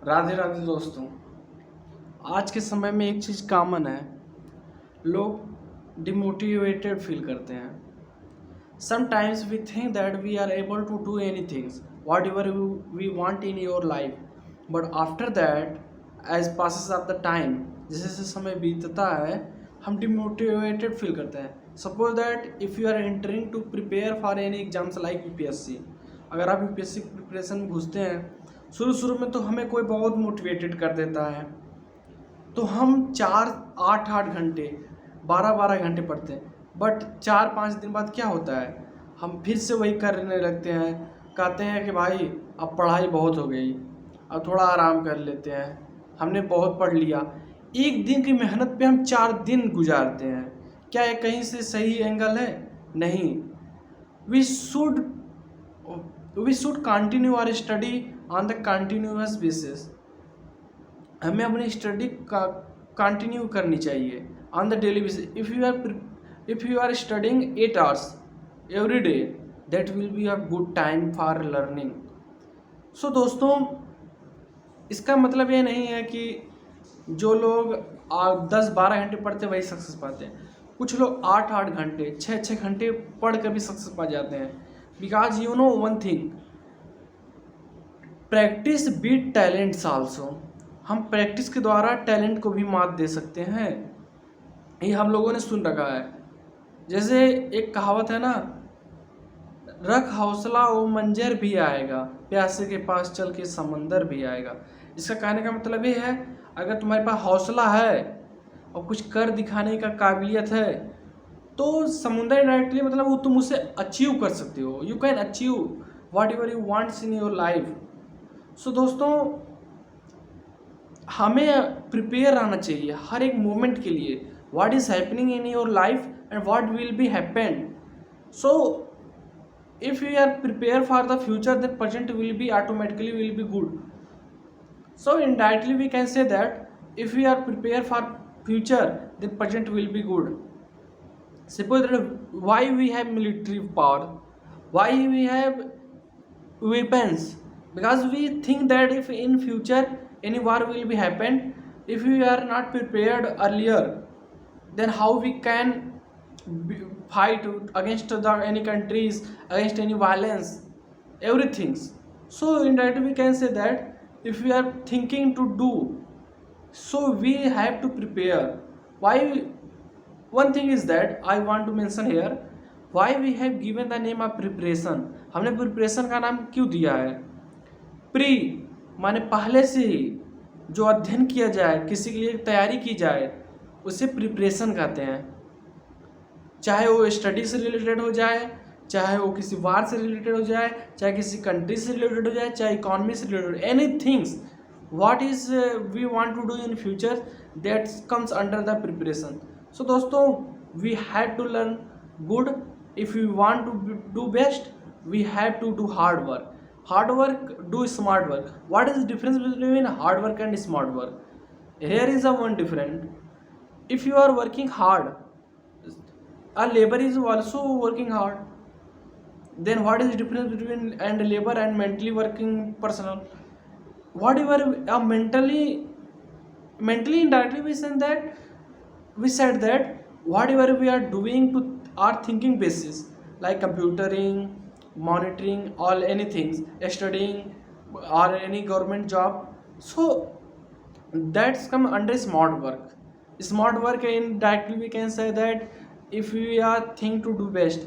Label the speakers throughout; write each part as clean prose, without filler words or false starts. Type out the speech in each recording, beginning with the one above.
Speaker 1: राधे राधे दोस्तों। आज के समय में एक चीज़ कॉमन है, लोग डिमोटिवेटेड फील करते हैं। Sometimes we think that we are able to do any things whatever we want in your life, but after that as passes of the time, जैसे जैसे समय बीतता है हम डिमोटिवेटेड फील करते हैं। Suppose that if you are entering to prepare for any exams like UPSC, अगर आप यूपीएससी प्रिपरेशन में घुसते हैं, शुरू में तो हमें कोई बहुत मोटिवेटेड कर देता है, तो हम 8 घंटे 12 घंटे पढ़ते हैं। बट 4-5 दिन बाद क्या होता है, हम फिर से वही करने लगते हैं। कहते हैं कि भाई अब पढ़ाई बहुत हो गई, अब थोड़ा आराम कर लेते हैं, हमने बहुत पढ़ लिया। एक दिन की मेहनत पे हम 4 दिन गुजारते हैं। क्या ये कहीं से सही एंगल है? नहीं। We should continue our study on the continuous basis. हमें अपनी स्टडी का कंटिन्यू करनी चाहिए on the daily basis. If you are studying 8 hours every day, that will be a good time for learning. So दोस्तों, इसका मतलब ये नहीं है कि जो लोग 10-12 घंटे पढ़ते वही सक्सेस पाते हैं। कुछ लोग 8-8 घंटे 6-6 घंटे पढ़ कर भी सक्सेस पा जाते हैं। Because you know one thing, practice beat talents also. हम प्रैक्टिस के द्वारा टैलेंट को भी मात दे सकते हैं। ये हम लोगों ने सुन रखा है। जैसे एक कहावत है ना, रख हौसला वो मंजर भी आएगा, प्यासे के पास चल के समंदर भी आएगा। इसका कहने का मतलब ये है, अगर तुम्हारे पास हौसला है और कुछ कर दिखाने का काबिलियत है, तो समुंदर डायरेक्टली मतलब वो तुम उसे अचीव कर सकते हो। You can achieve whatever you wants in your life. So दोस्तों, हमें प्रिपेयर रहना चाहिए हर एक मोमेंट के लिए, what is happening in your life and what will be happen. So if you are prepare for the future, then present will be automatically will be good. So indirectly we can say that if we are prepared for future, then present will be good. Suppose that why we have military power, why we have weapons, because we think that if in future any war will be happen, if we are not prepared earlier, then how we can fight against any countries, against any violence, everything. So indirectly we can say that if we are thinking to do, so we have to prepare. Why? One thing is that I want to mention here, why we have given the name of preparation. हमने preparation का नाम क्यों दिया है? Pre माने पहले से ही जो अध्ययन किया जाए, किसी के लिए तैयारी की जाए, उसे प्रिपरेशन कहते हैं। चाहे वो स्टडी से रिलेटेड हो जाए, चाहे वो किसी वार से रिलेटेड हो जाए, चाहे किसी कंट्री से रिलेटेड हो जाए, चाहे इकोनॉमी से related, any things what is we want to do in future, that comes under the preparation. So दोस्तों, we have to learn good. If you want to do best, we have to do hard work. Hard work, do smart work. What is difference between hard work and smart work? Here is a one different. If you are working hard, a labor is also working hard. Then what is the difference between and labor and mentally working personal? Whatever mentally indirectly we said that whatever we are doing to our thinking basis, like computering, monitoring, all anything, studying or any government job, so that's come under smart work. Smart work indirectly we can say that if we are think to do best,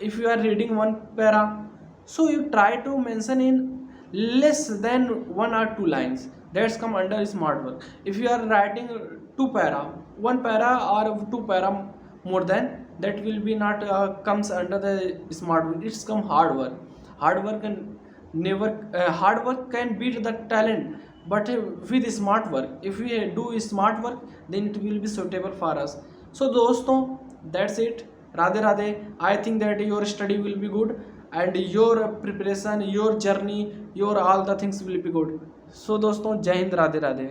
Speaker 1: if you are reading one para, so you try to mention in less than 1 or 2 lines, that's come under smart work. If you are writing 2 para, 1 para or 2 para more than that will be not comes under the smart work, it's come hard work. Hard work can never hard work can beat the talent, but with smart work, if we do smart work, then it will be suitable for us. So दोस्तों, that's it. Radhe Radhe. I think that your study will be good and your preparation, your journey, your all the things will be good. So दोस्तों, जय हिंद, राधे राधे.